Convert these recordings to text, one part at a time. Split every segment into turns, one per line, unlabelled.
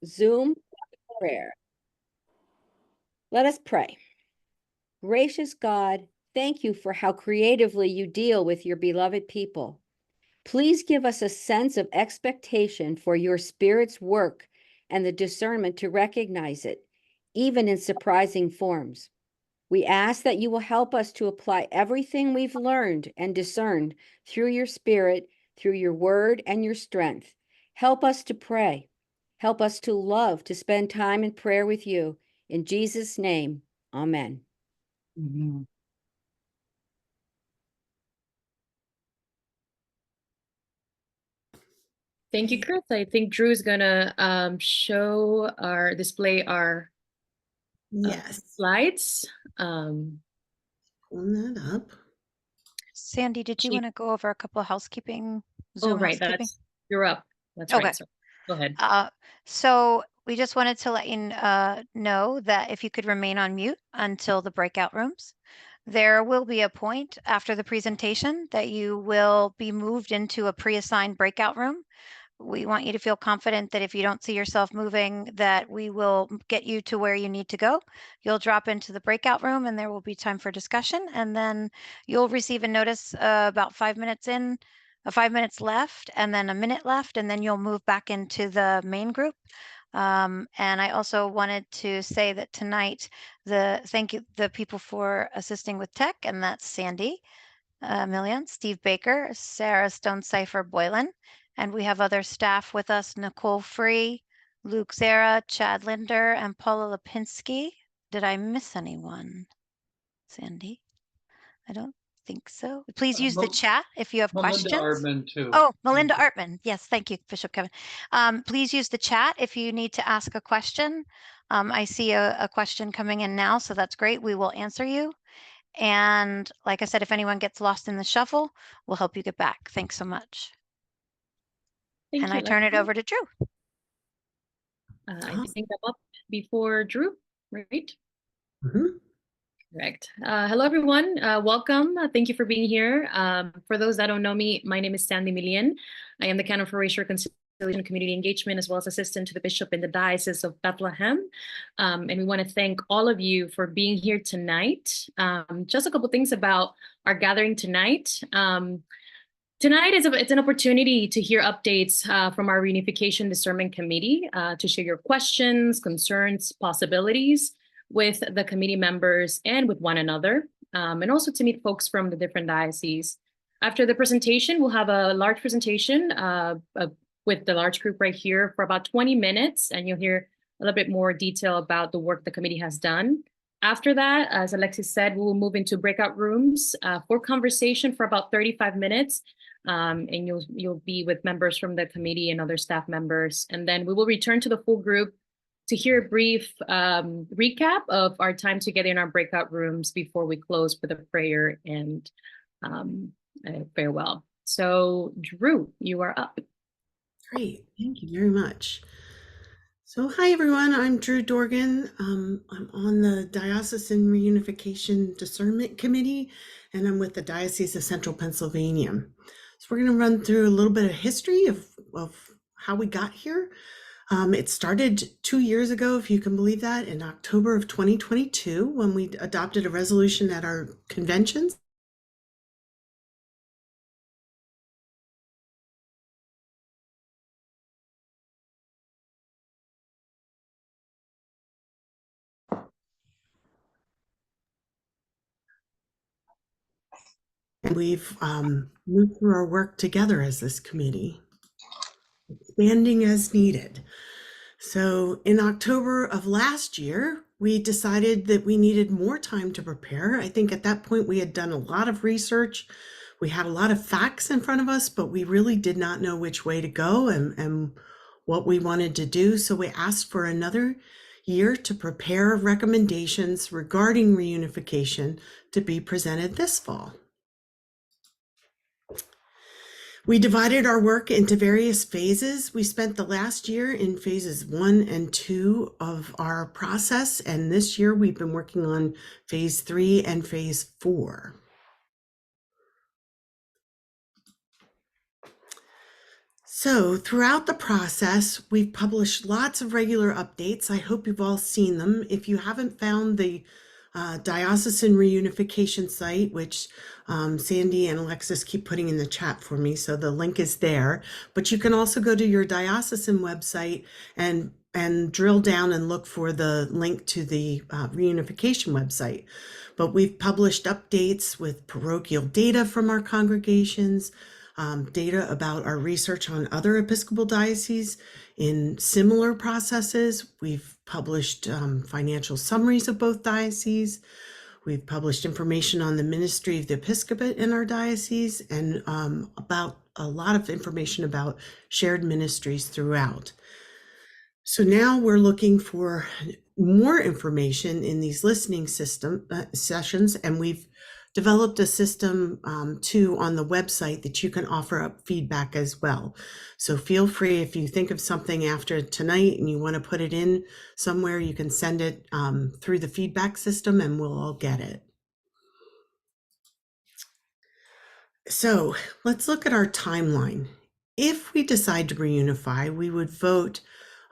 Zoom prayer. Let us pray. Gracious God, thank you for how creatively you deal with your beloved people. Please give us a sense of expectation for your Spirit's work and the discernment to recognize it, even in surprising forms. We ask that you will help us to apply everything we've learned and discerned through your Spirit, through your word and your strength. Help us to pray. Help us to love, to spend time in prayer with you. In Jesus' name, amen.
Mm-hmm.
Thank you, Chris. I think Drew is gonna display our slides.
Pulling that up.
Sandy, did you want to go over a couple of housekeeping? Zoom
right,
housekeeping?
you're up. That's
okay.
Right. So go ahead.
So we just wanted to let you know that if you could remain on mute until the breakout rooms. There will be a point after the presentation that you will be moved into a pre-assigned breakout room. We want you to feel confident that if you don't see yourself moving, that we will get you to where you need to go. You'll drop into the breakout room and there will be time for discussion. And then you'll receive a notice about 5 minutes in, 5 minutes left, and then a minute left, and then you'll move back into the main group. And I also wanted to say that tonight, thank you the people for assisting with tech, and that's Sandy Million, Steve Baker, Sarah Stone-Cipher Boylan, and we have other staff with us, Nicole Free, Luke Zara, Chad Linder, and Paula Lipinski. Did I miss anyone, Sandy? I don't think so. Please use the chat if you have questions.
Melinda Artman too.
Oh, Melinda Artman. Yes, thank you, Bishop Kevin. Please use the chat if you need to ask a question. I see a question coming in now, so that's great. We will answer you. And like I said, if anyone gets lost in the shuffle, we'll help you get back. Thanks so much.
Thank you.
I turn it over to Drew.
I think I'm up before Drew, right?
Mm-hmm.
Correct. Hello, everyone. Welcome. Thank you for being here. For those that don't know me, my name is Sandy Millian. I am the Canon for Racial Reconciliation and Community Engagement, as well as assistant to the Bishop in the Diocese of Bethlehem. And we want to thank all of you for being here tonight. Just a couple things about our gathering tonight. Tonight it's an opportunity to hear updates from our Reunification Discernment Committee, to share your questions, concerns, possibilities with the committee members and with one another, and also to meet folks from the different dioceses. After the presentation, we'll have a large presentation with the large group right here for about 20 minutes, and you'll hear a little bit more detail about the work the committee has done. After that, as Alexis said, we will move into breakout rooms for conversation for about 35 minutes. And you'll be with members from the committee and other staff members. And then we will return to the full group to hear a brief recap of our time together in our breakout rooms before we close with a prayer and farewell. So Drew, you are up.
Great, thank you very much. So hi everyone, I'm Drew Dorgan. I'm on the Diocesan Reunification Discernment Committee, and I'm with the Diocese of Central Pennsylvania. So we're going to run through a little bit of history of how we got here. It started 2 years ago, if you can believe that, in October of 2022, when we adopted a resolution at our conventions. And we've moved through our work together as this committee, expanding as needed. So in October of last year, we decided that we needed more time to prepare. I think at that point we had done a lot of research. We had a lot of facts in front of us, but we really did not know which way to go and what we wanted to do. So we asked for another year to prepare recommendations regarding reunification to be presented this fall. We divided our work into various phases. We spent the last year in phases 1 and 2 of our process, and this year we've been working on phase 3 and phase 4. So throughout the process, we've published lots of regular updates. I hope you've all seen them. If you haven't found the Diocesan Reunification site, which Sandy and Alexis keep putting in the chat for me, so the link is there. But you can also go to your diocesan website and drill down and look for the link to the Reunification website. But we've published updates with parochial data from our congregations, data about our research on other Episcopal dioceses in similar processes. We've published financial summaries of both dioceses. We've published information on the ministry of the episcopate in our diocese and about a lot of information about shared ministries throughout. So now we're looking for more information in these listening sessions, and we've developed a system too on the website that you can offer up feedback as well. So feel free, if you think of something after tonight and you want to put it in somewhere, you can send it through the feedback system and we'll all get it. So let's look at our timeline. If we decide to reunify, we would vote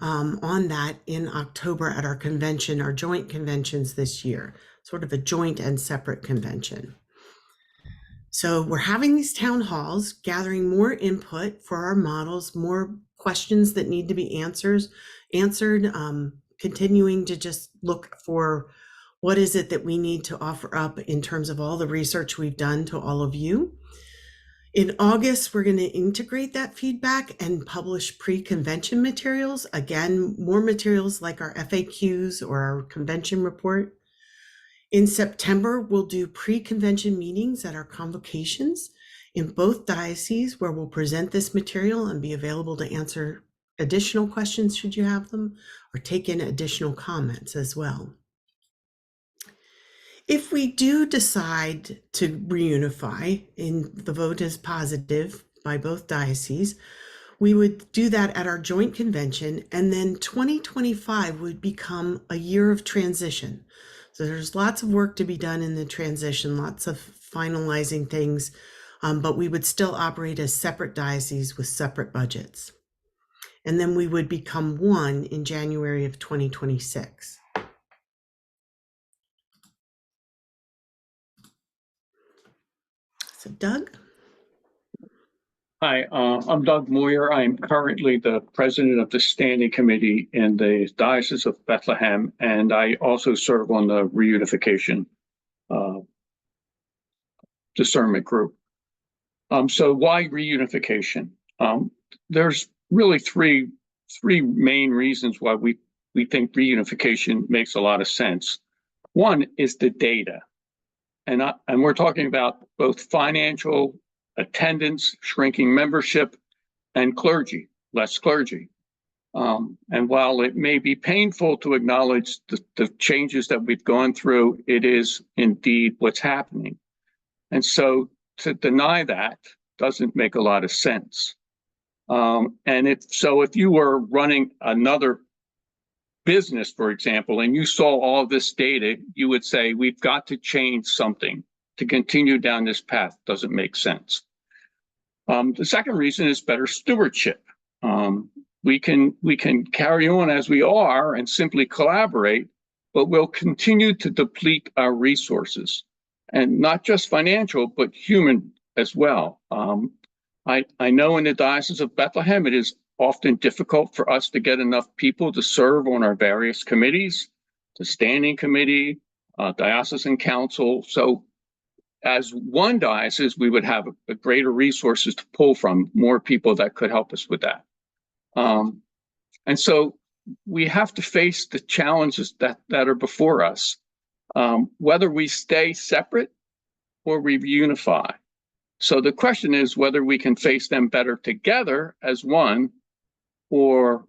on that in October at our convention, our joint conventions this year, sort of a joint and separate convention. So we're having these town halls, gathering more input for our models, more questions that need to be answered, continuing to just look for what is it that we need to offer up in terms of all the research we've done to all of you. In August, we're going to integrate that feedback and publish pre-convention materials. Again, more materials like our FAQs or our convention report. In September, we'll do pre-convention meetings at our convocations in both dioceses where we'll present this material and be available to answer additional questions should you have them, or take in additional comments as well. If we do decide to reunify, and the vote is positive by both dioceses, we would do that at our joint convention, and then 2025 would become a year of transition. So there's lots of work to be done in the transition, lots of finalizing things, but we would still operate as separate dioceses with separate budgets. And then we would become one in January of 2026. So Doug?
Hi, I'm Doug Moyer. I'm currently the president of the standing committee in the Diocese of Bethlehem, and I also serve on the Reunification Discernment Group. So why reunification? There's really three main reasons why we think reunification makes a lot of sense. One is the data. And we're talking about both financial, attendance, shrinking membership, and clergy, less clergy. And while it may be painful to acknowledge the changes that we've gone through, it is indeed what's happening. And so to deny that doesn't make a lot of sense. And if you were running another business, for example, and you saw all of this data, you would say, we've got to change something to continue down this path. Doesn't make sense. The second reason is better stewardship. We can carry on as we are and simply collaborate, but we'll continue to deplete our resources, and not just financial, but human as well. I know in the Diocese of Bethlehem, it is often difficult for us to get enough people to serve on our various committees, the standing committee, diocesan council. So as one diocese, we would have a greater resources to pull from, more people that could help us with that. And so we have to face the challenges that are before us, whether we stay separate or we reunify. So the question is whether we can face them better together as one or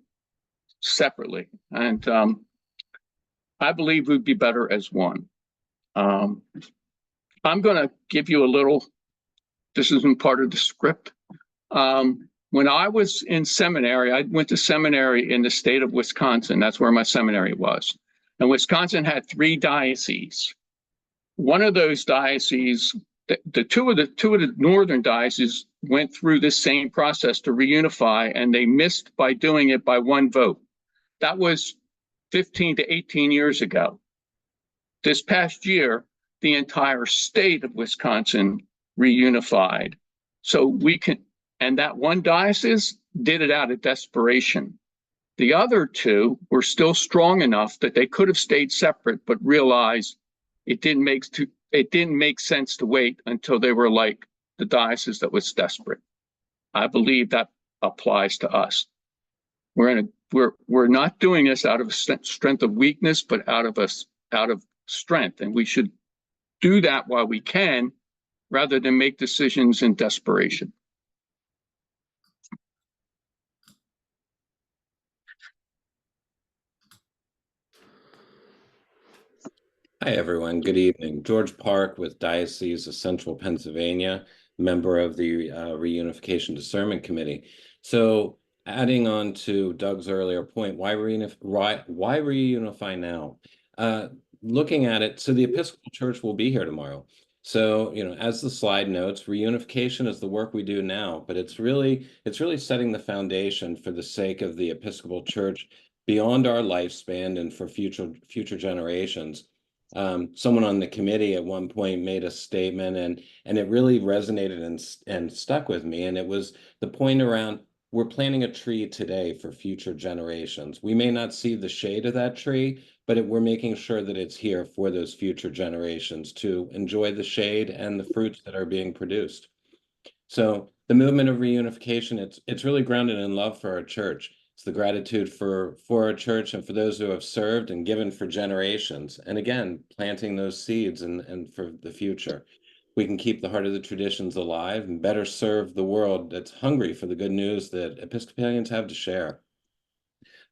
separately. And I believe we'd be better as one. I'm going to give you a little, this isn't part of the script. When I was in seminary, I went to seminary in the state of Wisconsin. That's where my seminary was. And Wisconsin had 3 dioceses. One of those dioceses the two of the northern dioceses went through this same process to reunify, and they missed by doing it by one vote. That was 15 to 18 years ago. This past year, the entire state of Wisconsin reunified. So we can, and that one diocese did it out of desperation. The other two were still strong enough that they could have stayed separate, but realized it didn't make sense to wait until they were like the diocese that was desperate. I believe that applies to us. We're not doing this out of strength of weakness, but out of strength, and we should do that while we can, rather than make decisions in desperation.
Hi, everyone. Good evening. George Park with Diocese of Central Pennsylvania, member of the Reunification Discernment Committee. So adding on to Doug's earlier point, why reunify now? Looking at it, so the Episcopal Church will be here tomorrow. So, as the slide notes, reunification is the work we do now, but it's really setting the foundation for the sake of the Episcopal Church beyond our lifespan and for future generations. Someone on the committee at one point made a statement, and it really resonated and stuck with me. And it was the point around, we're planting a tree today for future generations. We may not see the shade of that tree, but we're making sure that it's here for those future generations to enjoy the shade and the fruits that are being produced. So the movement of reunification, it's really grounded in love for our church. It's the gratitude for our church and for those who have served and given for generations. And again, planting those seeds and for the future. We can keep the heart of the traditions alive and better serve the world that's hungry for the good news that Episcopalians have to share.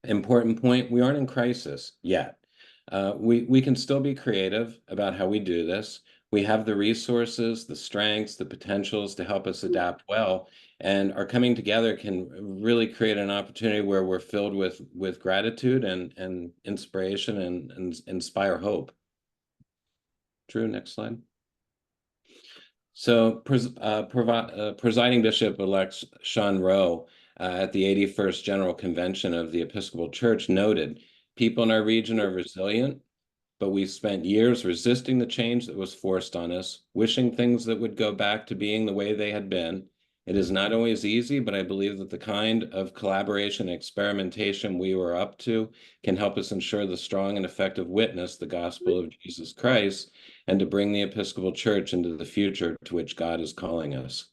Important point, we aren't in crisis yet. We can still be creative about how we do this. We have the resources, the strengths, the potentials to help us adapt well, and our coming together can really create an opportunity where we're filled with gratitude and inspiration and inspire hope. Drew, next slide. So presiding Bishop-elect Sean Rowe at the 81st General Convention of the Episcopal Church noted, people in our region are resilient, but we've spent years resisting the change that was forced on us, wishing things that would go back to being the way they had been. It is not always easy, but I believe that the kind of collaboration and experimentation we were up to can help us ensure the strong and effective witness, the gospel of Jesus Christ, and to bring the Episcopal Church into the future to which God is calling us.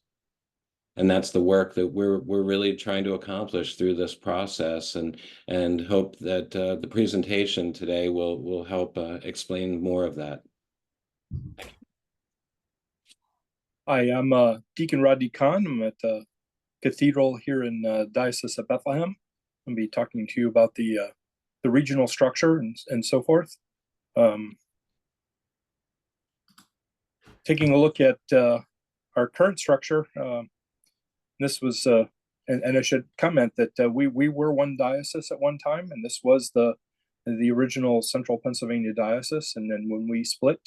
And that's the work that we're really trying to accomplish through this process, and hope that the presentation today will help explain more of that. Thank you.
Hi, I'm Deacon Rodney Kahn. I'm at the Cathedral here in Diocese of Bethlehem. I'm going to be talking to you about the regional structure and so forth. Taking a look at our current structure, this was, and I should comment that we were one diocese at one time, and this was the original Central Pennsylvania Diocese. And then when we split,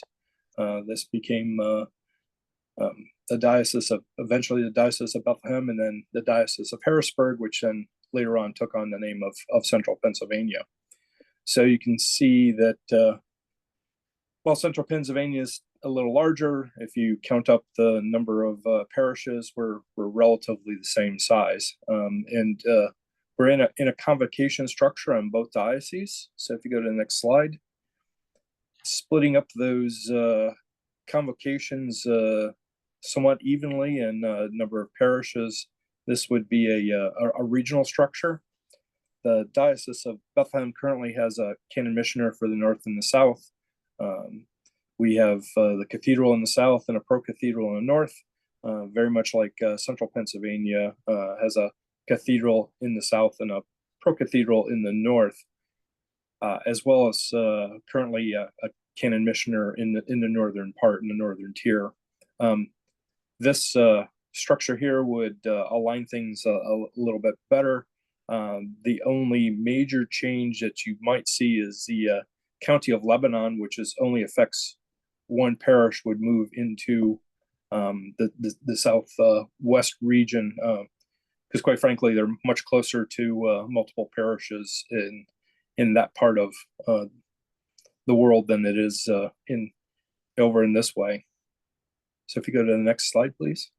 this became eventually the Diocese of Bethlehem, and then the Diocese of Harrisburg, which then later on took on the name of Central Pennsylvania. So you can see that while Central Pennsylvania is a little larger, if you count up the number of parishes, we're relatively the same size. And we're in a convocation structure on both dioceses. So if you go to the next slide, splitting up those convocations somewhat evenly in number of parishes, this would be a regional structure. The Diocese of Bethlehem currently has a canon missioner for the north and the south. We have the cathedral in the south and a pro-cathedral in the north, very much like Central Pennsylvania has a cathedral in the south and a pro-cathedral in the north, as well as currently a canon missioner in the northern part, in the northern tier. This structure here would align things a little bit better. The only major change that you might see is the County of Lebanon, which only affects one parish, would move into the southwest region, because quite frankly, they're much closer to multiple parishes in that part of the world than it is over in this way. So if you go to the next slide, please.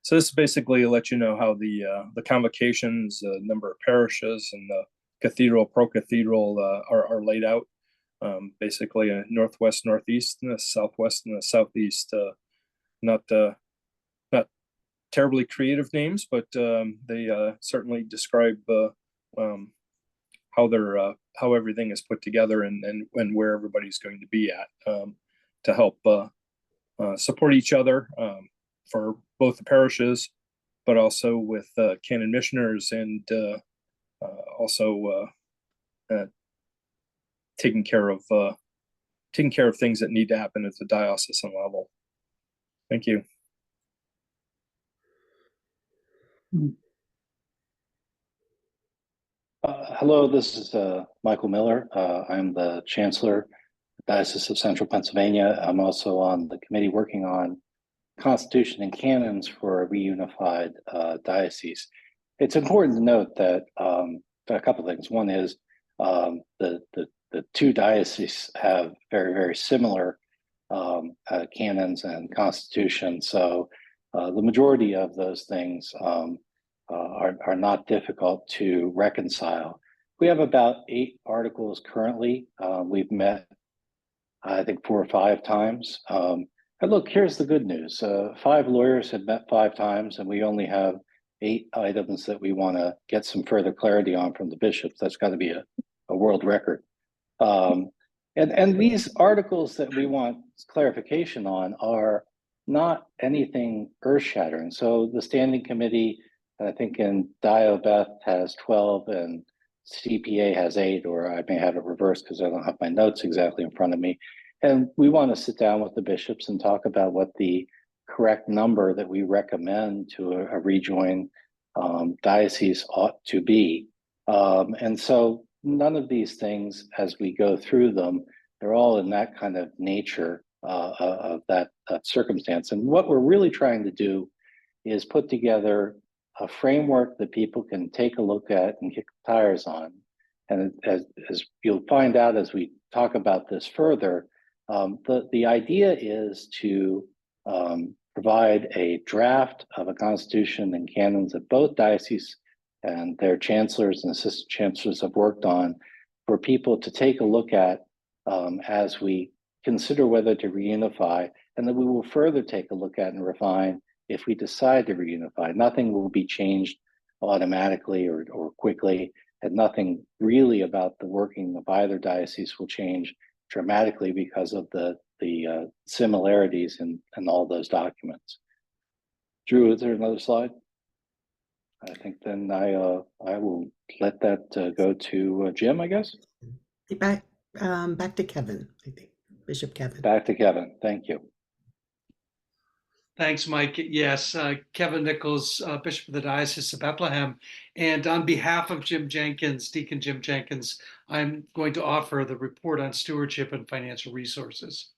So this basically lets you know how the convocations, number of parishes, and the cathedral, pro-cathedral are laid out. Basically a northwest, northeast, and a southwest and a southeast. Not terribly creative names, but they certainly describe how everything is put together and where everybody's going to be at to help support each other for both the parishes, but also with canon missioners and also taking care of things that need to happen at the diocesan level. Thank you.
Hello, this is Michael Miller. I'm the Chancellor, Diocese of Central Pennsylvania. I'm also on the committee working on Constitution and canons for a reunified diocese. It's important to note that a couple of things. One is the two dioceses have very, very similar canons and constitutions. So the majority of those things are not difficult to reconcile. We have about 8 articles currently. We've met, I think, 4 or 5 times. And look, here's the good news. 5 lawyers have met 5 times, and we only have 8 items that we want to get some further clarity on from the bishops. That's got to be a world record. And these articles that we want clarification on are not anything earth-shattering. So the standing committee, I think in Dio-Beth has 12 and CPA has 8, or I may have it reversed because I don't have my notes exactly in front of me. And we want to sit down with the bishops and talk about what the correct number that we recommend to a rejoin diocese ought to be. And so none of these things, as we go through them, they're all in that kind of nature of that circumstance. And what we're really trying to do is put together a framework that people can take a look at and kick the tires on. And as you'll find out as we talk about this further, the idea is to provide a draft of a constitution and canons that both dioceses and their chancellors and assistant chancellors have worked on for people to take a look at as we consider whether to reunify, and then we will further take a look at and refine if we decide to reunify. Nothing will be changed automatically or quickly, and nothing really about the working of either diocese will change dramatically because of the similarities in all those documents. Drew, is there another slide? I think then I will let that go to Jim, I guess.
Back to Kevin, I think. Bishop Kevin.
Back to Kevin. Thank you.
Thanks, Mike. Yes, Kevin Nichols, Bishop of the Diocese of Bethlehem. And on behalf of Jim Jenkins, Deacon Jim Jenkins, I'm going to offer the report on stewardship and financial resources.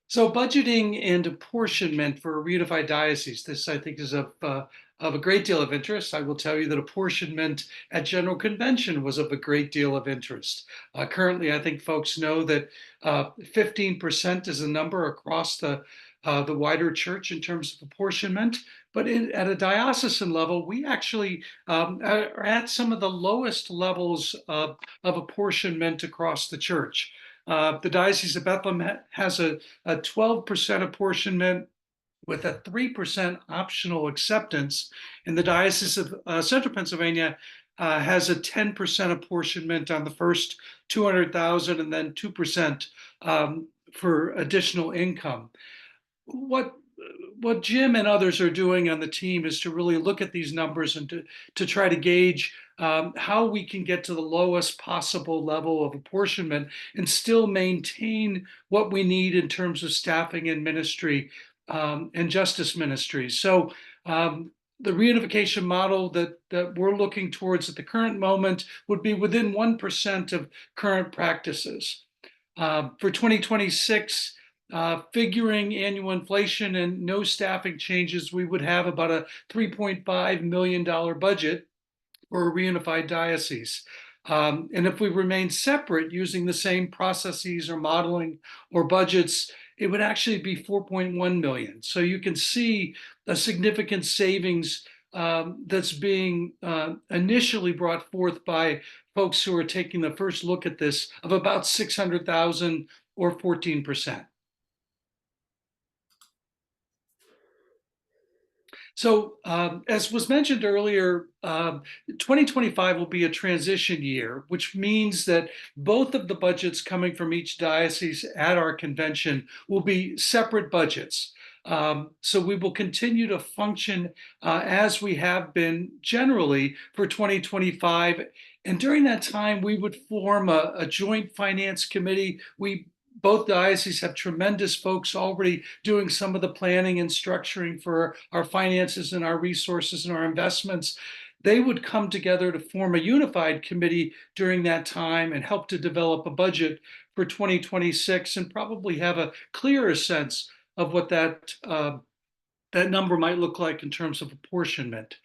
So budgeting and apportionment for a reunified diocese, this I think is of a great deal of interest. I will tell you that apportionment at General Convention was of a great deal of interest. Currently, I think folks know that 15% is a number across the wider church in terms of apportionment. But at a diocesan level, we actually are at some of the lowest levels of apportionment across the church. The Diocese of Bethlehem has a 12% apportionment with a 3% optional acceptance, and the Diocese of Central Pennsylvania has a 10% apportionment on the first 200,000 and then 2% for additional income. What Jim and others are doing on the team is to really look at these numbers and to try to gauge how we can get to the lowest possible level of apportionment and still maintain what we need in terms of staffing and ministry and justice ministries. So the reunification model that we're looking towards at the current moment would be within 1% of current practices. For 2026, figuring annual inflation and no staffing changes, we would have about a $3.5 million budget for a reunified diocese. And if we remain separate using the same processes or modeling or budgets, it would actually be 4.1 million. So you can see a significant savings that's being initially brought forth by folks who are taking the first look at this of about 600,000 or 14%. So as was mentioned earlier, 2025 will be a transition year, which means that both of the budgets coming from each diocese at our convention will be separate budgets. So we will continue to function as we have been generally for 2025. And during that time, we would form a joint finance committee. Both dioceses have tremendous folks already doing some of the planning and structuring for our finances and our resources and our investments. They would come together to form a unified committee during that time and help to develop a budget for 2026 and probably have a clearer sense of what that number might look like in terms of apportionment.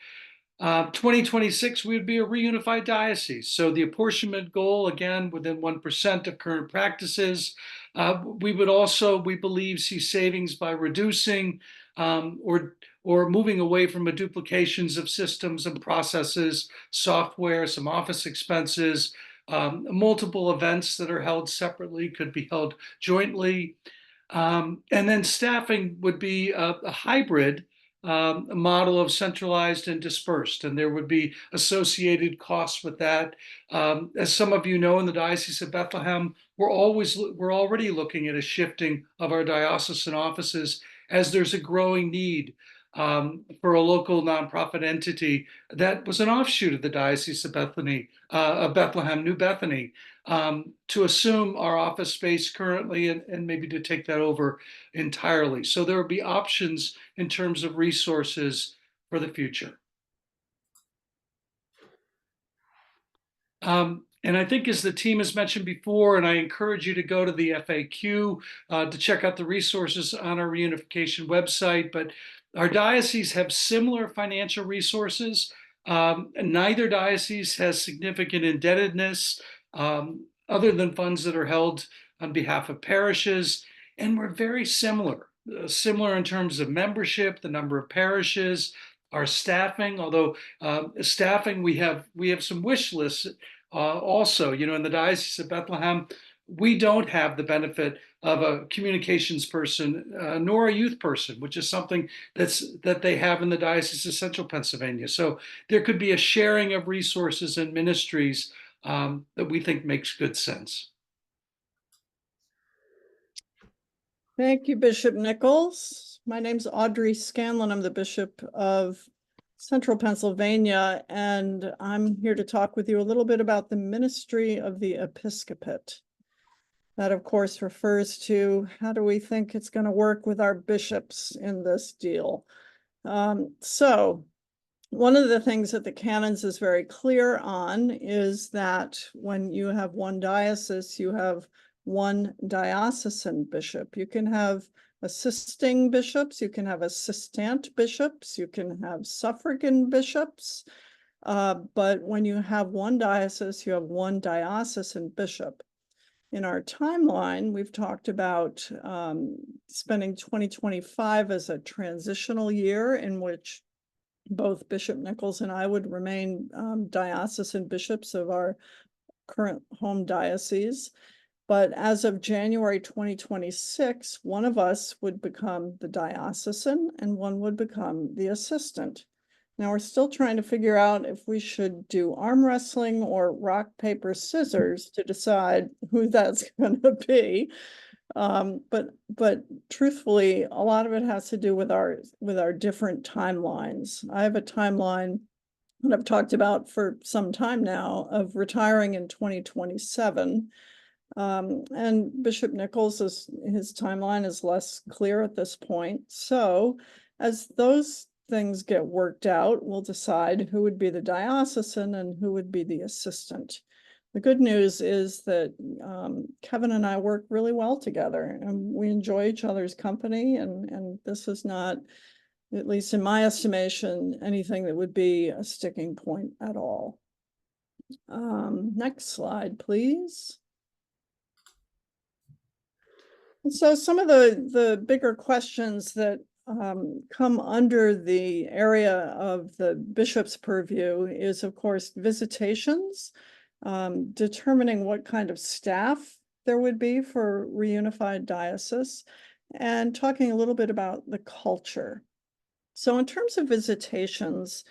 2026, we would be a reunified diocese. So the apportionment goal, again, within 1% of current practices. We would also, we believe, see savings by reducing or moving away from a duplications of systems and processes, software, some office expenses, multiple events that are held separately could be held jointly. And then staffing would be a hybrid model of centralized and dispersed, and there would be associated costs with that. As some of you know, in the Diocese of Bethlehem, we're already looking at a shifting of our diocesan offices as there's a growing need for a local nonprofit entity that was an offshoot of the Diocese of Bethlehem, New Bethany, to assume our office space currently and maybe to take that over entirely. So there will be options in terms of resources for the future. And I think, as the team has mentioned before, and I encourage you to go to the FAQ to check out the resources on our reunification website, but our diocese have similar financial resources. Neither diocese has significant indebtedness other than funds that are held on behalf of parishes. And we're very similar in terms of membership, the number of parishes, our staffing, although staffing, we have some wish lists also. You know, in the Diocese of Bethlehem, we don't have the benefit of a communications person nor a youth person, which is something that they have in the Diocese of Central Pennsylvania. So there could be a sharing of resources and ministries that we think makes good sense.
Thank you, Bishop Nichols. My name's Audrey Scanlon. I'm the Bishop of Central Pennsylvania, and I'm here to talk with you a little bit about the ministry of the episcopate. That, of course, refers to how do we think it's going to work with our bishops in this deal. So one of the things that the canons is very clear on is that when you have one diocese, you have one diocesan bishop. You can have assisting bishops, you can have assistant bishops, you can have suffragan bishops, but when you have one diocese, you have one diocesan bishop. In our timeline, we've talked about spending 2025 as a transitional year in which both Bishop Nichols and I would remain diocesan bishops of our current home diocese. But as of January 2026, one of us would become the diocesan and one would become the assistant. Now, we're still trying to figure out if we should do arm wrestling or rock, paper, scissors to decide who that's going to be. But truthfully, a lot of it has to do with our different timelines. I have a timeline that I've talked about for some time now of retiring in 2027. And Bishop Nichols, his timeline is less clear at this point. So as those things get worked out, we'll decide who would be the diocesan and who would be the assistant. The good news is that Kevin and I work really well together, and we enjoy each other's company, and this is not, at least in my estimation, anything that would be a sticking point at all. Next slide, please. And so some of the bigger questions that come under the area of the bishop's purview is, of course, visitations, determining what kind of staff there would be for Reunified Diocese, and talking a little bit about the culture. So in terms of visitations,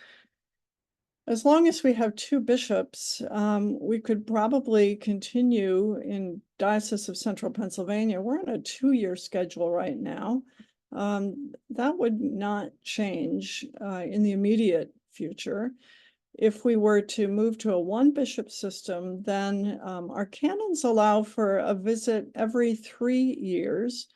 as long as we have 2 bishops, we could probably continue in Diocese of Central Pennsylvania. We're on a 2-year schedule right now. That would not change in the immediate future. If we were to move to a 1-bishop system, then our canons allow for a visit every 3 years.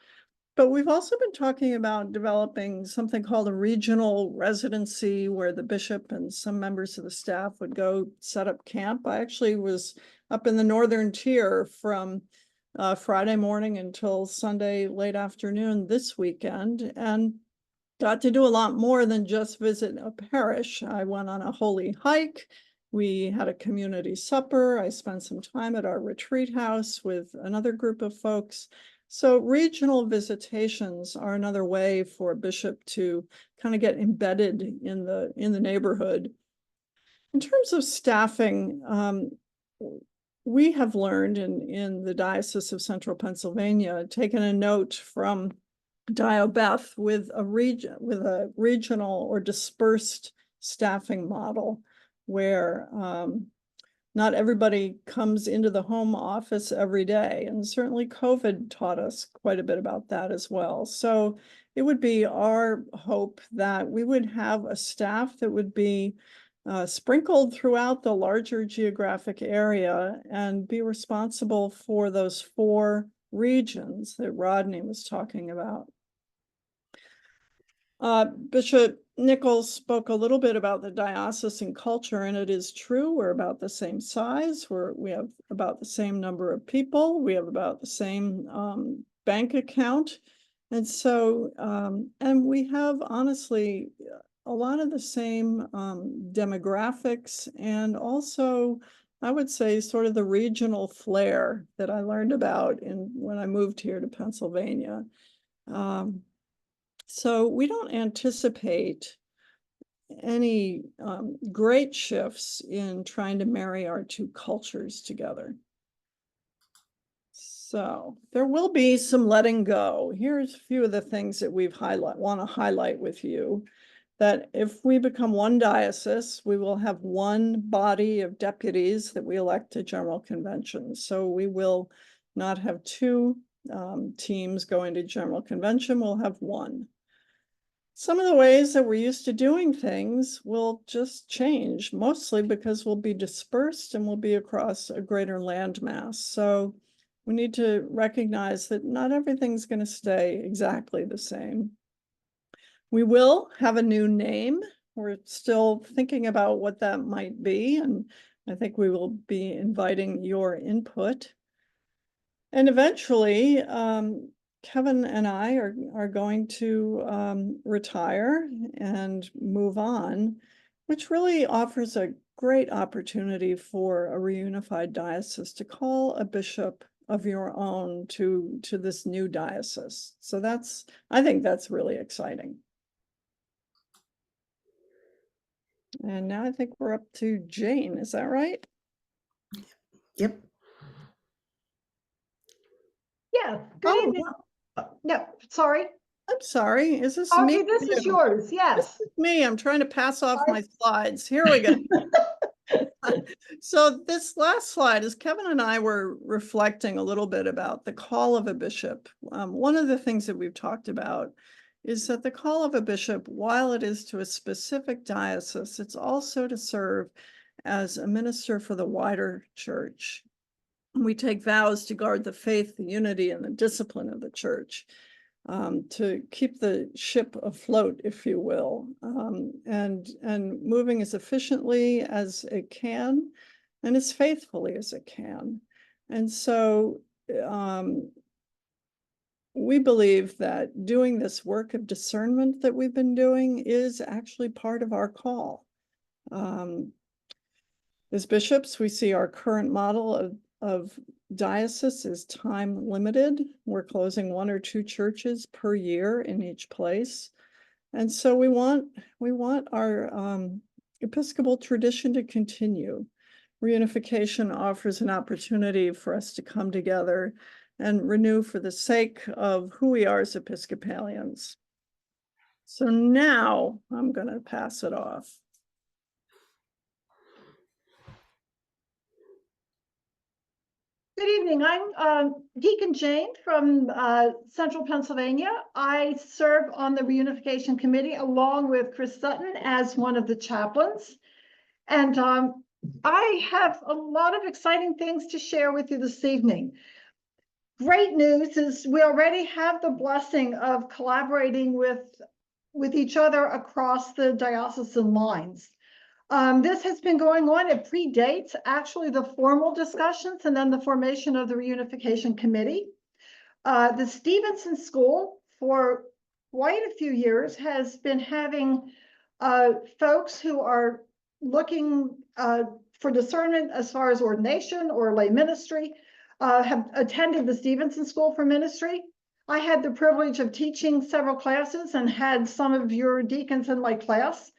But we've also been talking about developing something called a regional residency, where the bishop and some members of the staff would go set up camp. I actually was up in the northern tier from Friday morning until Sunday late afternoon this weekend, and got to do a lot more than just visit a parish. I went on a holy hike. We had a community supper. I spent some time at our retreat house with another group of folks. So regional visitations are another way for a bishop to kind of get embedded in the neighborhood. In terms of staffing, we have learned in the Diocese of Central Pennsylvania, taken a note from DioBeth with a regional or dispersed staffing model, where not everybody comes into the home office every day. And certainly COVID taught us quite a bit about that as well. So it would be our hope that we would have a staff that would be sprinkled throughout the larger geographic area and be responsible for those 4 regions that Rodney was talking about. Bishop Nichols spoke a little bit about the diocesan culture, and it is true. We're about the same size. We have about the same number of people. We have about the same bank account. And so, and we have honestly a lot of the same demographics, and also, I would say, sort of the regional flair that I learned about when I moved here to Pennsylvania. So we don't anticipate any great shifts in trying to marry our 2 cultures together. So there will be some letting go. Here's a few of the things that we've want to highlight with you. That if we become 1 diocese, we will have 1 body of deputies that we elect to General Convention. So we will not have 2 teams going to General Convention, we'll have 1. Some of the ways that we're used to doing things will just change, mostly because we'll be dispersed and we'll be across a greater landmass. So we need to recognize that not everything's going to stay exactly the same. We will have a new name. We're still thinking about what that might be, and I think we will be inviting your input. And eventually, Kevin and I are going to retire and move on, which really offers a great opportunity for a reunified diocese to call a bishop of your own to this new diocese. So I think that's really exciting. And now I think we're up to Jane, is that right?
Yep.
Yeah, good evening. No, sorry.
I'm sorry, is this
Audrey,
me?
this is yours, yes.
This is me, I'm trying to pass off my slides. Here we go. So this last slide is Kevin and I were reflecting a little bit about the call of a bishop. One of the things that we've talked about is that the call of a bishop, while it is to a specific diocese, it's also to serve as a minister for the wider church. We take vows to guard the faith, the unity, and the discipline of the church, to keep the ship afloat, if you will, and moving as efficiently as it can, and as faithfully as it can. And so we believe that doing this work of discernment that we've been doing is actually part of our call. As bishops, we see our current model of diocese is time limited. We're closing 1 or 2 churches per year in each place. And so we want our Episcopal tradition to continue. Reunification offers an opportunity for us to come together and renew for the sake of who we are as Episcopalians. So now I'm going to pass it off.
Good evening. I'm Deacon Jane from Central Pennsylvania. I serve on the Reunification Committee along with Chris Sutton as one of the chaplains. And I have a lot of exciting things to share with you this evening. Great news is we already have the blessing of collaborating with each other across the diocesan lines. This has been going on. It predates actually the formal discussions and then the formation of the Reunification Committee. The Stevenson School for quite a few years has been having folks who are looking for discernment as far as ordination or lay ministry have attended the Stevenson School for Ministry. I had the privilege of teaching several classes and had some of your deacons in my class.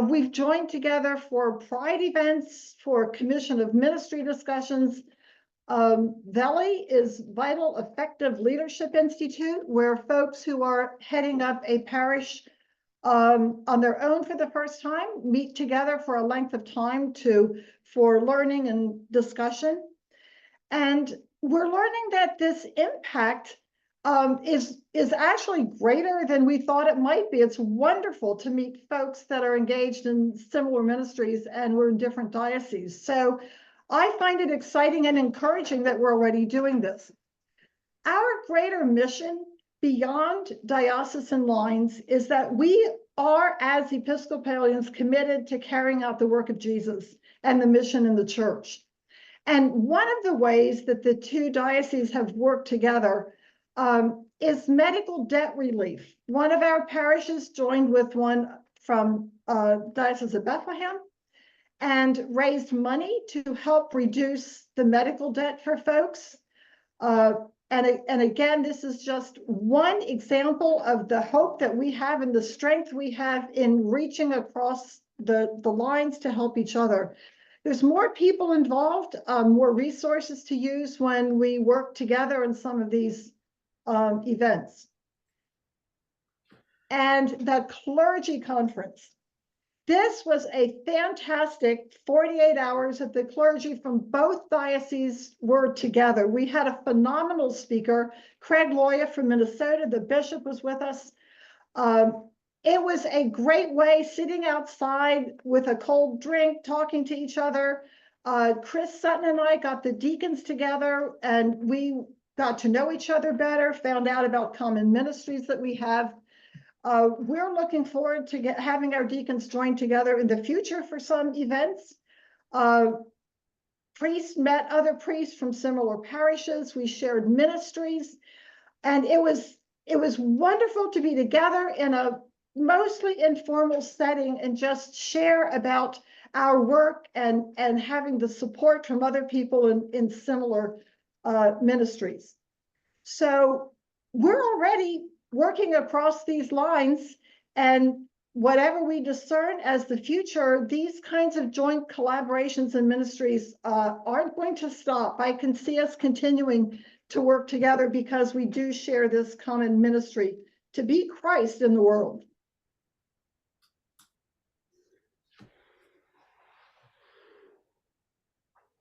We've joined together for pride events, for commission of ministry discussions. VELI is Vital Effective Leadership Institute, where folks who are heading up a parish on their own for the first time meet together for a length of time for learning and discussion. And we're learning that this impact is actually greater than we thought it might be. It's wonderful to meet folks that are engaged in similar ministries and we're in different dioceses. So I find it exciting and encouraging that we're already doing this. Our greater mission beyond diocesan lines is that we are, as Episcopalians, committed to carrying out the work of Jesus and the mission in the church. And one of the ways that the 2 dioceses have worked together is medical debt relief. One of our parishes joined with one from Diocese of Bethlehem and raised money to help reduce the medical debt for folks. And again, this is just one example of the hope that we have and the strength we have in reaching across the lines to help each other. There's more people involved, more resources to use when we work together in some of these events. And the clergy conference. This was a fantastic 48 hours that the clergy from both dioceses were together. We had a phenomenal speaker, Craig Loya from Minnesota. The bishop was with us. It was a great way sitting outside with a cold drink, talking to each other. Chris Sutton and I got the deacons together and we got to know each other better, found out about common ministries that we have. We're looking forward to having our deacons join together in the future for some events. Priests met other priests from similar parishes. We shared ministries, and it was wonderful to be together in a mostly informal setting and just share about our work and having the support from other people in similar ministries. So we're already working across these lines, and whatever we discern as the future, these kinds of joint collaborations and ministries aren't going to stop. I can see us continuing to work together because we do share this common ministry to be Christ in the world.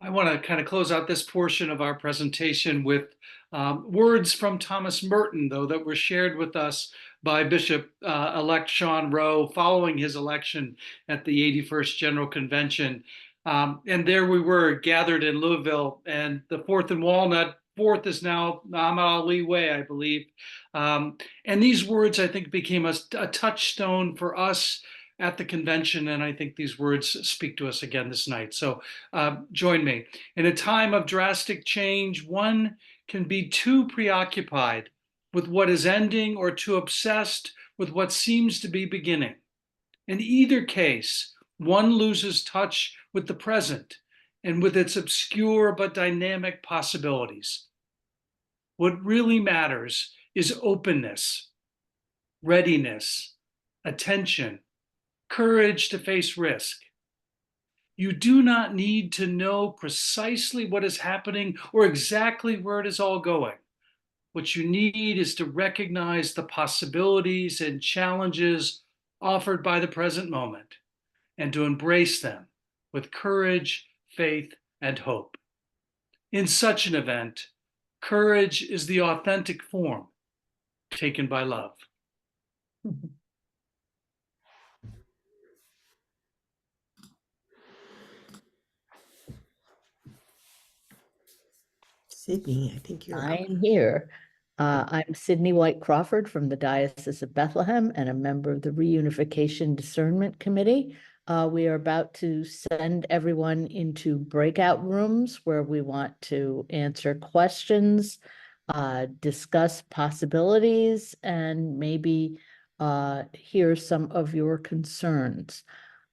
I want to kind of close out this portion of our presentation with words from Thomas Merton, though, that were shared with us by Bishop-elect Sean Rowe following his election at the 81st General Convention. And there we were gathered in Louisville, and the 4th and Walnut, 4th is now Ahmad Ali Way, I believe. And these words, I think, became a touchstone for us at the convention, and I think these words speak to us again this night. So join me. In a time of drastic change, one can be too preoccupied with what is ending or too obsessed with what seems to be beginning. In either case, one loses touch with the present and with its obscure but dynamic possibilities. What really matters is openness, readiness, attention, courage to face risk. You do not need to know precisely what is happening or exactly where it is all going. What you need is to recognize the possibilities and challenges offered by the present moment and to embrace them with courage, faith, and hope. In such an event, courage is the authentic form taken by love.
Sydney, I think you're up.
I'm here. I'm Sydney White Crawford from the Diocese of Bethlehem and a member of the Reunification Discernment Committee. We are about to send everyone into breakout rooms where we want to answer questions, discuss possibilities, and maybe hear some of your concerns.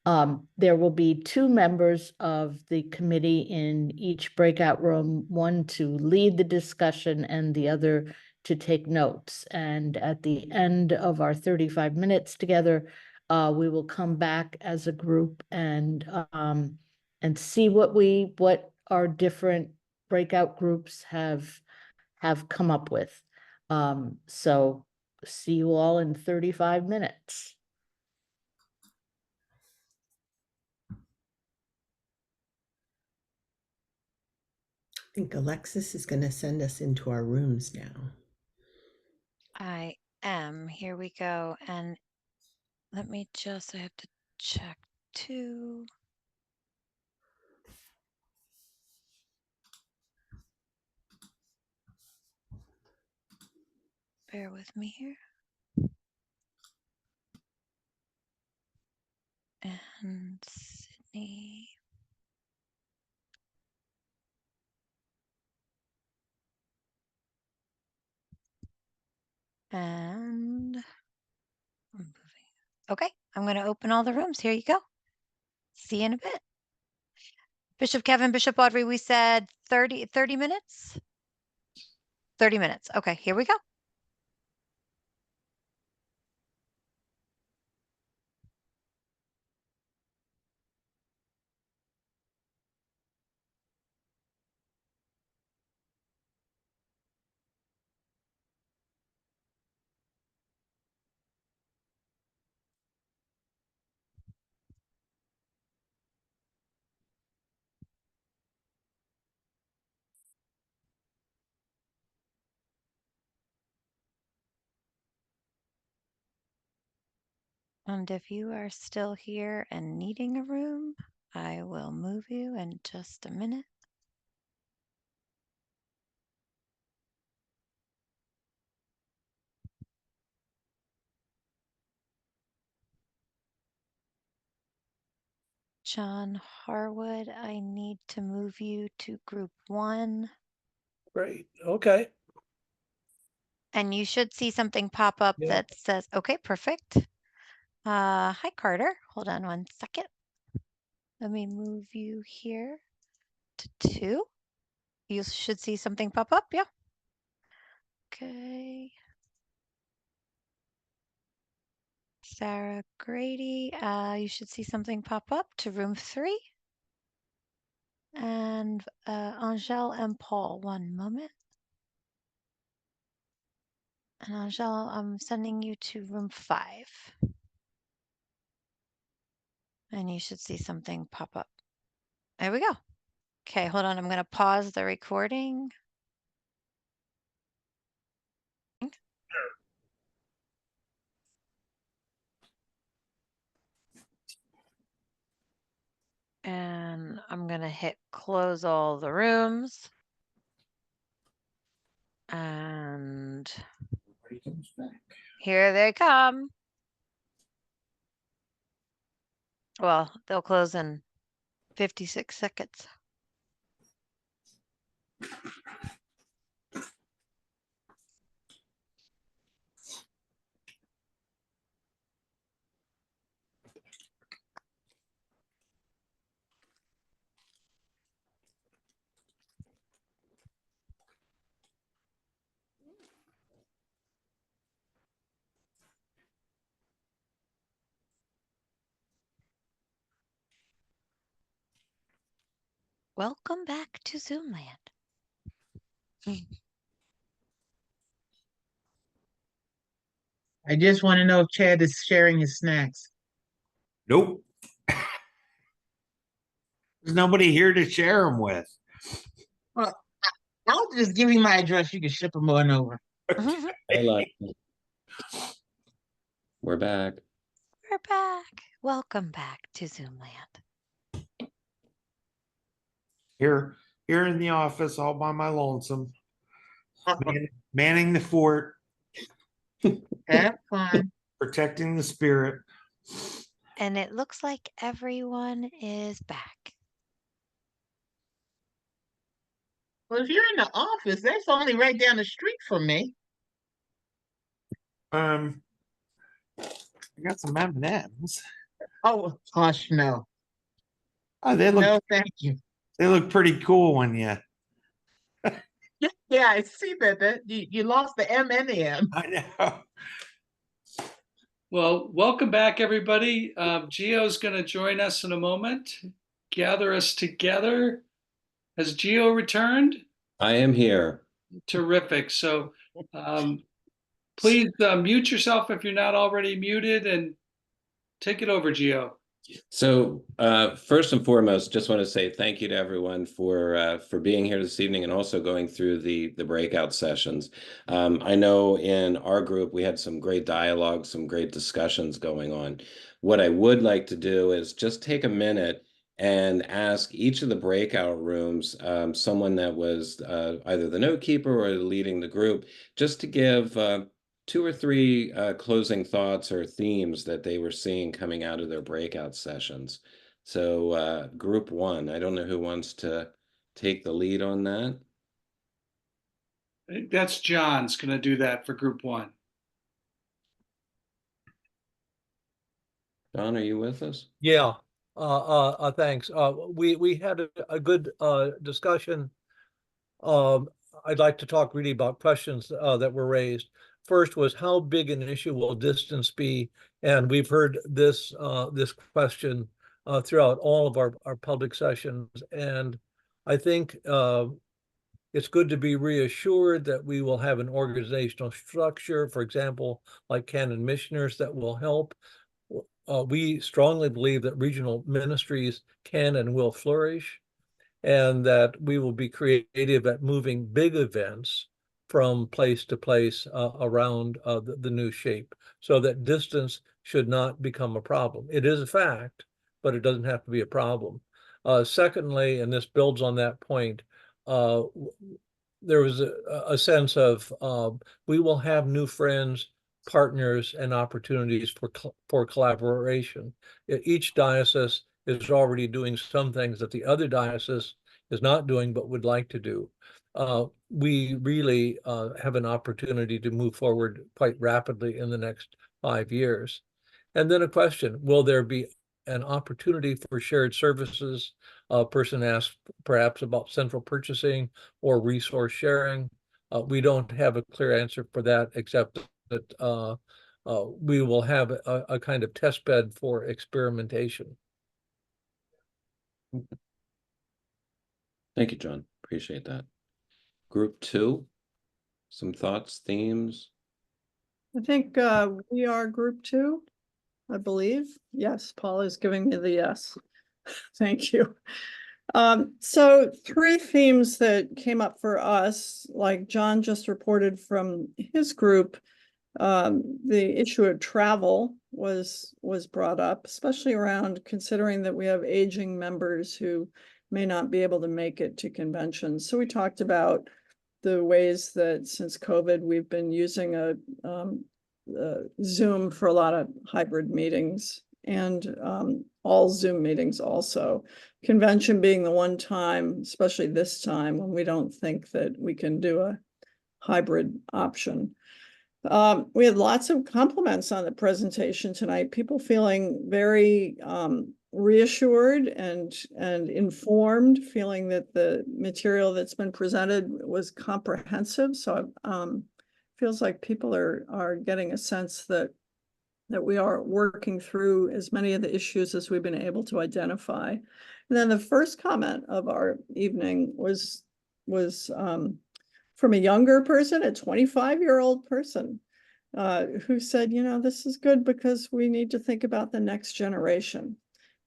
There will be 2 members of the committee in each breakout room, one to lead the discussion and the other to take notes. And at the end of our 35 minutes together, we will come back as a group and see what our different breakout groups have come up with. So see you all in 35 minutes.
I think Alexis is going to send us into our rooms now.
I am. Here we go. And let me just, I have to check too. Bear with me here. And Sydney. And I'm moving. Okay, I'm going to open all the rooms. Here you go. See you in a bit. Bishop Kevin, Bishop Audrey, we said 30 minutes? 30 minutes. Okay, here we go. And if you are still here and needing a room, I will move you in just a minute. John Harwood, I need to move you to group 1.
Great. Okay.
And you should see something pop up
Yeah.
that says, okay, perfect. Hi, Carter. Hold on one second. Let me move you here to 2. You should see something pop up. Yeah. Okay. Sarah Grady, you should see something pop up to room 3. And Angel and Paul, one moment. And Angel, I'm sending you to room 5. And you should see something pop up. There we go. Okay, hold on. I'm going to pause the recording. And I'm going to hit close all the rooms. And here they come. Well, they'll close in 56 seconds. Welcome back to Zoomland.
I just want to know if Chad is sharing his snacks.
Nope. There's nobody here to share them with.
Well, I'll just give you my address. You can ship them on over.
I like it. We're back.
We're back. Welcome back to Zoomland.
Here in the office, all by my lonesome, manning the fort,
Have fun.
protecting the spirit.
And it looks like everyone is back.
Well, if you're in the office, that's only right down the street from me.
I got some M&Ms.
Oh, gosh, no.
Oh, they look
No, thank you.
they look pretty cool when you.
Yeah, I see that. You lost the M&M.
I know.
Well, welcome back, everybody. Gio's going to join us in a moment. Gather us together. Has Gio returned?
I am here.
Terrific. So please mute yourself if you're not already muted and take it over, Gio.
So first and foremost, just want to say thank you to everyone for being here this evening and also going through the breakout sessions. I know in our group we had some great dialogue, some great discussions going on. What I would like to do is just take a minute and ask each of the breakout rooms, someone that was either the note keeper or leading the group, just to give 2 or 3 closing thoughts or themes that they were seeing coming out of their breakout sessions. So group 1, I don't know who wants to take the lead on that.
I think that's John's going to do that for group 1.
John, are you with us?
Yeah, thanks. We had a good discussion. I'd like to talk really about questions that were raised. First was, how big an issue will distance be? And we've heard this question throughout all of our public sessions. And I think it's good to be reassured that we will have an organizational structure, for example, like canon missioners, that will help. We strongly believe that regional ministries can and will flourish, and that we will be creative at moving big events from place to place around the new shape, so that distance should not become a problem. It is a fact, but it doesn't have to be a problem. Secondly, and this builds on that point, there was a sense of we will have new friends, partners, and opportunities for collaboration. Each diocese is already doing some things that the other diocese is not doing but would like to do. We really have an opportunity to move forward quite rapidly in the next 5 years. And then a question, will there be an opportunity for shared services? A person asked perhaps about central purchasing or resource sharing. We don't have a clear answer for that, except that we will have a kind of test bed for experimentation.
Thank you, John. Appreciate that. Group 2, some thoughts, themes?
I think we are group 2, I believe. Yes, Paul is giving me the yes. Thank you. So 3 themes that came up for us, like John just reported from his group. The issue of travel was brought up, especially around considering that we have aging members who may not be able to make it to conventions. So we talked about the ways that since COVID, we've been using a Zoom for a lot of hybrid meetings. and all Zoom meetings also. Convention being the one time, especially this time, when we don't think that we can do a hybrid option. We had lots of compliments on the presentation tonight, people feeling very reassured and informed, feeling that the material that's been presented was comprehensive. So feels like people are getting a sense that we are working through as many of the issues as we've been able to identify. And then the first comment of our evening was from a younger person, a 25-year-old person, who said, you know, this is good because we need to think about the next generation.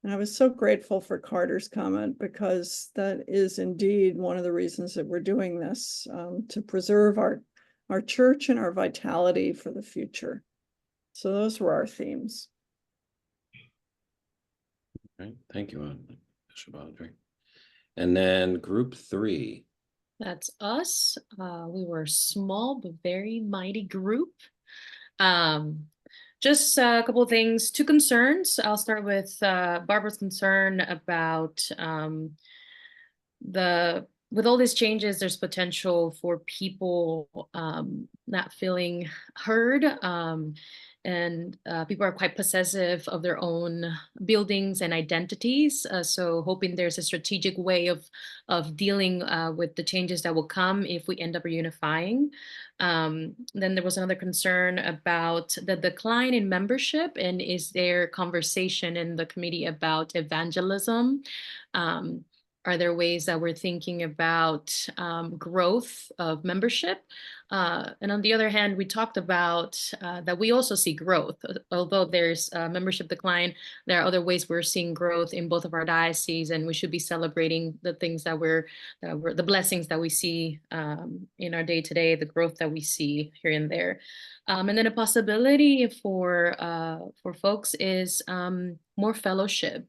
And I was so grateful for Carter's comment, because that is indeed one of the reasons that we're doing this, to preserve our church and our vitality for the future. So those were our themes.
Right. Thank you, Bishop Audrey. And then group 3.
That's us. We were a small but very mighty group. Just a couple of things, 2 concerns. I'll start with Barbara's concern about with all these changes, there's potential for people not feeling heard. And people are quite possessive of their own buildings and identities. So hoping there's a strategic way of dealing with the changes that will come if we end up reunifying. Then there was another concern about the decline in membership, and is there conversation in the committee about evangelism? Are there ways that we're thinking about growth of membership? And on the other hand, we talked about that we also see growth. Although there's membership decline, there are other ways we're seeing growth in both of our dioceses, and we should be celebrating the things that the blessings that we see in our day-to-day, the growth that we see here and there. And then a possibility for folks is more fellowship.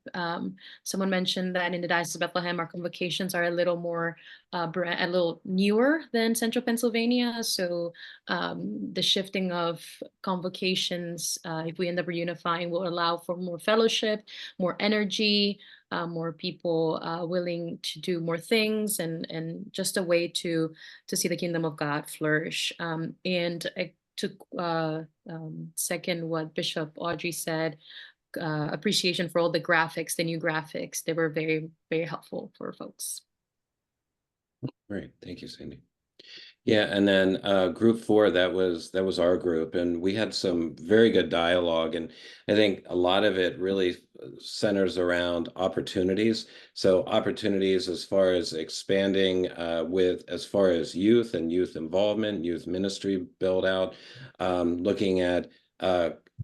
Someone mentioned that in the Diocese of Bethlehem, our convocations are a little more, a little newer than Central Pennsylvania. So the shifting of convocations, if we end up reunifying, will allow for more fellowship, more energy, more people willing to do more things, and just a way to see the kingdom of God flourish. And to second what Bishop Audrey said, appreciation for all the graphics, the new graphics. They were very, very helpful for folks.
Great, thank you, Sandy. Yeah, and then group 4, that was our group, and we had some very good dialogue, and I think a lot of it really centers around opportunities. So opportunities as far as expanding as far as youth and youth involvement, youth ministry build out, looking at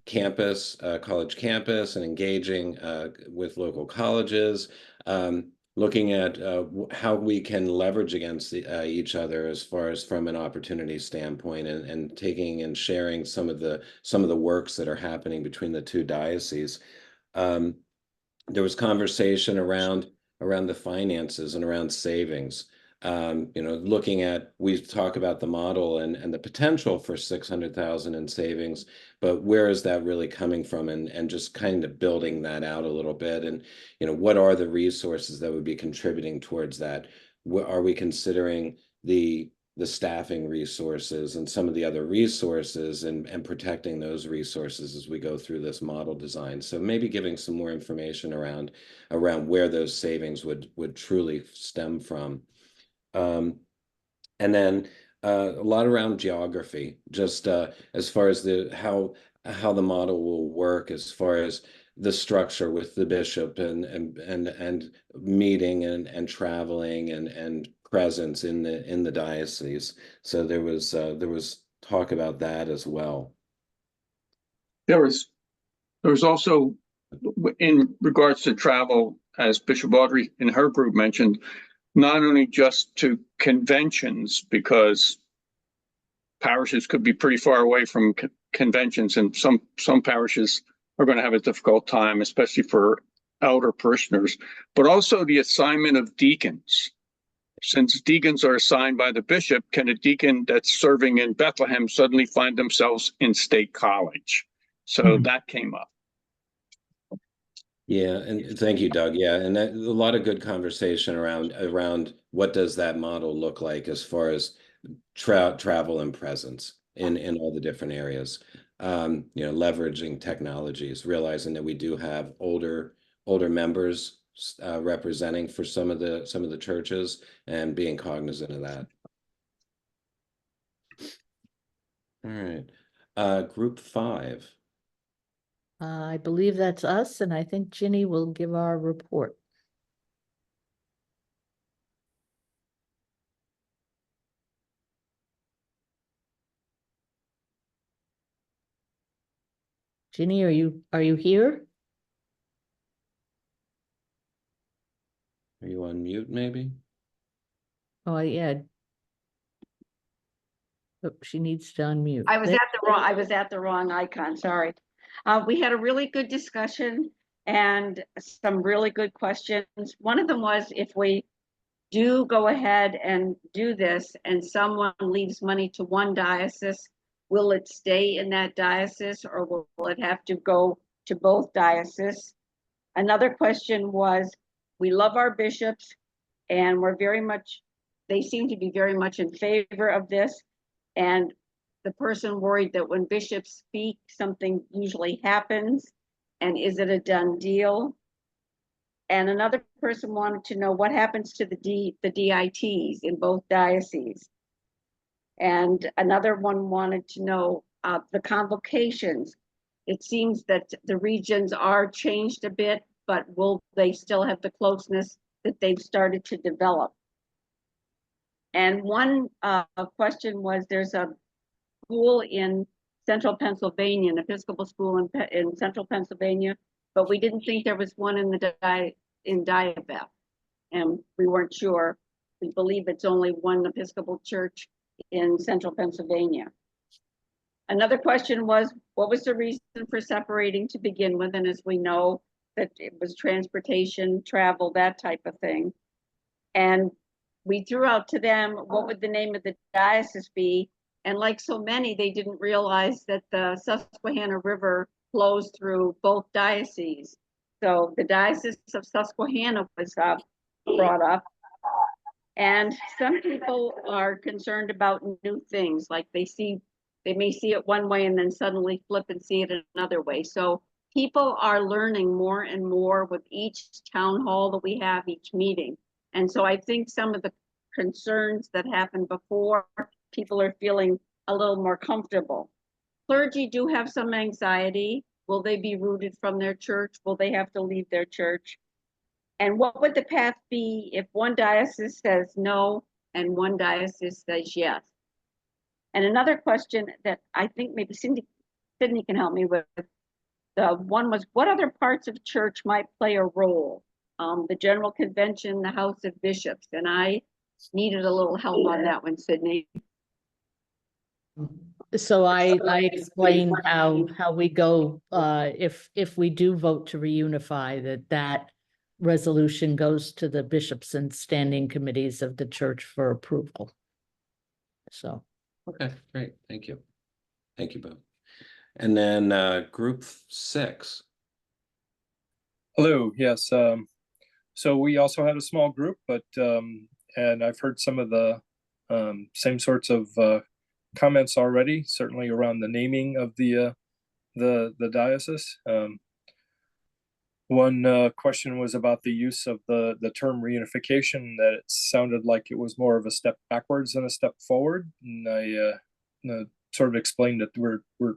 campus, college campus, and engaging with local colleges, looking at how we can leverage against each other as far as from an opportunity standpoint, and taking and sharing some of the works that are happening between the 2 dioceses. There was conversation around the finances and around savings. Looking at, we talk about the model and the potential for 600,000 in savings, but where is that really coming from, and just kind of building that out a little bit, and what are the resources that would be contributing towards that? Are we considering the staffing resources and some of the other resources, and protecting those resources as we go through this model design? So maybe giving some more information around where those savings would truly stem from. And then a lot around geography, just as far as how the model will work, as far as the structure with the bishop and meeting and traveling and presence in the diocese. So there was talk about that as well.
There was also, in regards to travel, as Bishop Audrey in her group mentioned, not only just to conventions, because parishes could be pretty far away from conventions, and some parishes are going to have a difficult time, especially for elder parishioners, but also the assignment of deacons. Since deacons are assigned by the bishop, can a deacon that's serving in Bethlehem suddenly find themselves in State College? So that came up.
Yeah, and thank you, Doug. Yeah, and a lot of good conversation around what does that model look like as far as travel and presence in all the different areas. Leveraging technologies, realizing that we do have older members representing for some of the churches, and being cognizant of that. All right, group 5.
I believe that's us, and I think Ginny will give our report. Ginny, are you here?
Are you on mute, maybe?
Oh, yeah. Oh, she needs to unmute.
I was at the wrong icon, sorry. We had a really good discussion and some really good questions. One of them was, if we do go ahead and do this and someone leaves money to one diocese, will it stay in that diocese, or will it have to go to both dioceses? Another question was, we love our bishops and they seem to be very much in favor of this. And the person worried that when bishops speak, something usually happens. And is it a done deal? And another person wanted to know what happens to the DITs in both dioceses. And another one wanted to know the convocations. It seems that the regions are changed a bit, but will they still have the closeness that they've started to develop? And one question was, there's a school in central Pennsylvania, an Episcopal school in central Pennsylvania, but we didn't think there was one in Diabeth, and we weren't sure. We believe it's only one Episcopal church in central Pennsylvania. Another question was, what was the reason for separating to begin with? And as we know, that it was transportation, travel, that type of thing. And we threw out to them, what would the name of the diocese be? And like so many, they didn't realize that the Susquehanna River flows through both dioceses. So the Diocese of Susquehanna was brought up. And some people are concerned about new things, like they may see it one way and then suddenly flip and see it another way. So people are learning more and more with each town hall that we have, each meeting. And so I think some of the concerns that happened before, people are feeling a little more comfortable. Clergy do have some anxiety. Will they be rooted from their church? Will they have to leave their church? And what would the path be if one diocese says no and one diocese says yes? And another question that I think maybe Sydney can help me with, the one was, what other parts of church might play a role? The General Convention, the House of Bishops, and I needed a little help on that one, Sydney.
So I explained how we go, if we do vote to reunify, that resolution goes to the bishops and standing committees of the church for approval. So.
Okay, great. Thank you. Thank you both. And then group 6.
Hello, yes. So we also had a small group, but and I've heard some of the same sorts of comments already, certainly around the naming of the diocese. One question was about the use of the term reunification, that it sounded like it was more of a step backwards than a step forward. And I sort of explained that we're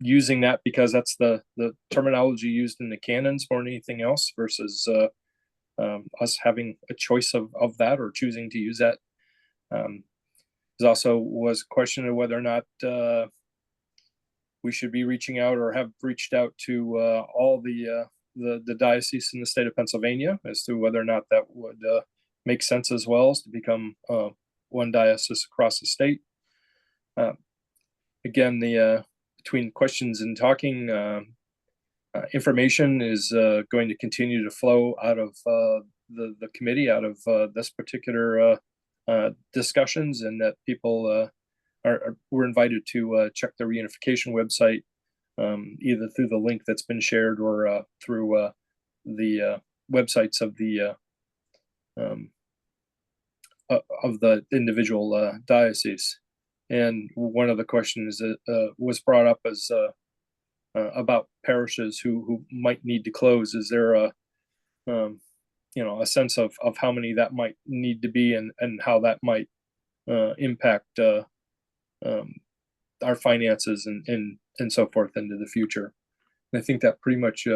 using that because that's the terminology used in the canons more than anything else, versus us having a choice of that or choosing to use that. There also was a question of whether or not we should be reaching out or have reached out to all the dioceses in the state of Pennsylvania as to whether or not that would make sense as well, as to become one diocese across the state. Again, between questions and talking, information is going to continue to flow out of the committee, out of this particular discussions, and that people were invited to check the reunification website either through the link that's been shared or through the websites of the individual diocese. And one of the questions that was brought up as about parishes who might need to close. Is there a a sense of how many that might need to be, and how that might impact our finances and so forth into the future? And I think that pretty much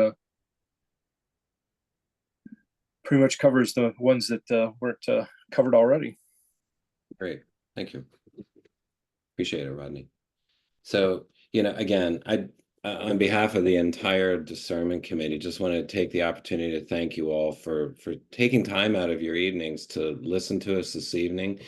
covers the ones that weren't covered already.
Great, thank you. Appreciate it, Rodney. So, again, on behalf of the entire discernment committee, just want to take the opportunity to thank you all for taking time out of your evenings to listen to us this evening.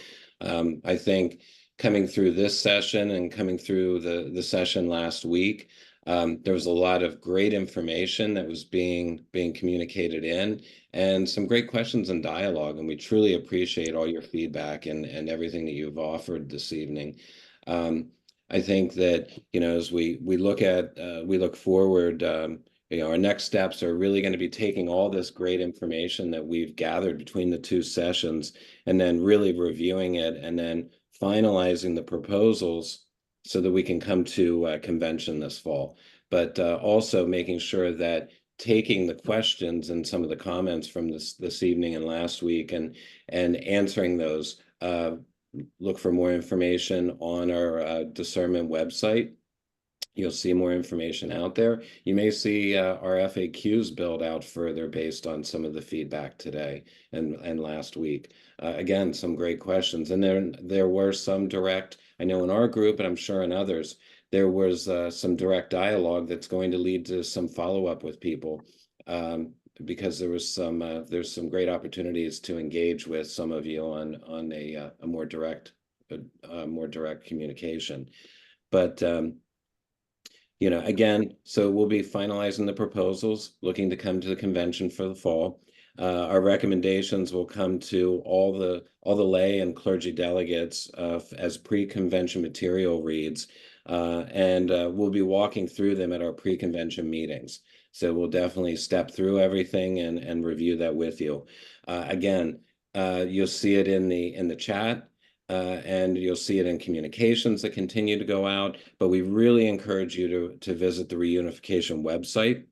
I think coming through this session and coming through the session last week, there was a lot of great information that was being communicated in, and some great questions and dialogue, and we truly appreciate all your feedback and everything that you've offered this evening. I think that, as we look forward, our next steps are really going to be taking all this great information that we've gathered between the two sessions and then really reviewing it and then finalizing the proposals so that we can come to convention this fall. But also making sure that taking the questions and some of the comments from this evening and last week and answering those, look for more information on our discernment website. You'll see more information out there. You may see our FAQs build out further based on some of the feedback today and last week. Again, some great questions. And there were some direct, I know in our group, and I'm sure in others, there was some direct dialogue that's going to lead to some follow-up with people. Because there's some great opportunities to engage with some of you on a more direct communication. But again, so we'll be finalizing the proposals, looking to come to the convention for the fall. Our recommendations will come to all the lay and clergy delegates as pre-convention material reads, and we'll be walking through them at our pre-convention meetings. So we'll definitely step through everything and review that with you. Again, you'll see it in the chat, and you'll see it in communications that continue to go out. But we really encourage you to visit the Reunification website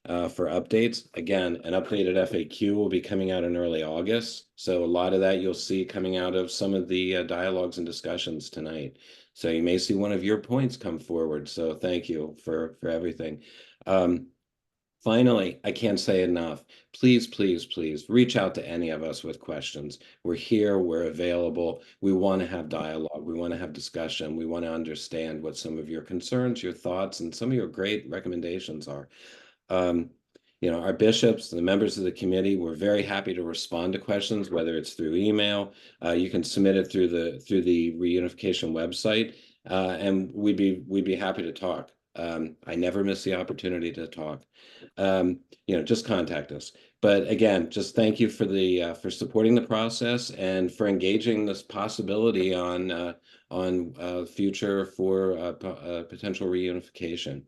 for updates. Again, an updated FAQ will be coming out in early August. So a lot of that you'll see coming out of some of the dialogues and discussions tonight. So you may see one of your points come forward. So thank you for everything. Finally, I can't say enough. Please, please, please reach out to any of us with questions. We're here, we're available. We want to have dialogue. We want to have discussion. We want to understand what some of your concerns, your thoughts, and some of your great recommendations are. Our bishops, the members of the committee, we're very happy to respond to questions, whether it's through email. You can submit it through the Reunification website, and we'd be happy to talk. I never miss the opportunity to talk. Just contact us. But again, just thank you for supporting the process and for engaging this possibility on future for potential reunification.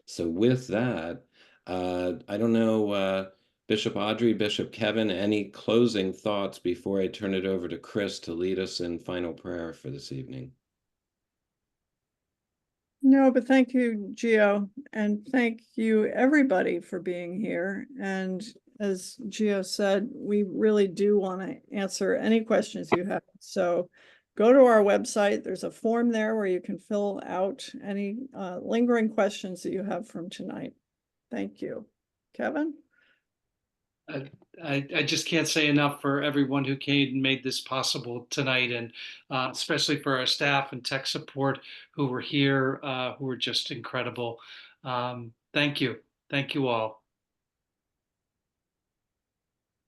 So with that, I don't know, Bishop Audrey, Bishop Kevin, any closing thoughts before I turn it over to Chris to lead us in final prayer for this evening?
No, but thank you, Gio, and thank you everybody for being here. And as Gio said, we really do want to answer any questions you have. So go to our website. There's a form there where you can fill out any lingering questions that you have from tonight. Thank you. Kevin?
I just can't say enough for everyone who came and made this possible tonight, and especially for our staff and tech support who were here, who were just incredible. Thank you. Thank you all.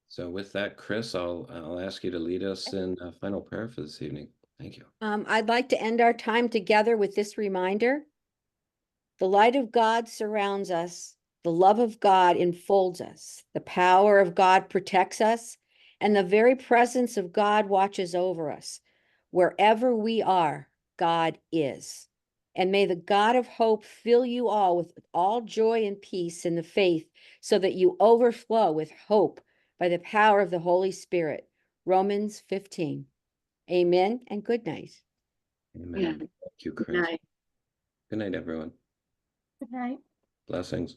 So with that, Chris, I'll ask you to lead us in final prayer for this evening. Thank you.
I'd like to end our time together with this reminder. The light of God surrounds us. The love of God enfolds us. The power of God protects us. And the very presence of God watches over us. Wherever we are, God is. And may the God of hope fill you all with all joy and peace in the faith, so that you overflow with hope by the power of the Holy Spirit. Romans 15. Amen and good night.
Amen.
Yeah.
Thank you,
Good
Chris.
night.
Good night, everyone.
Good night.
Blessings.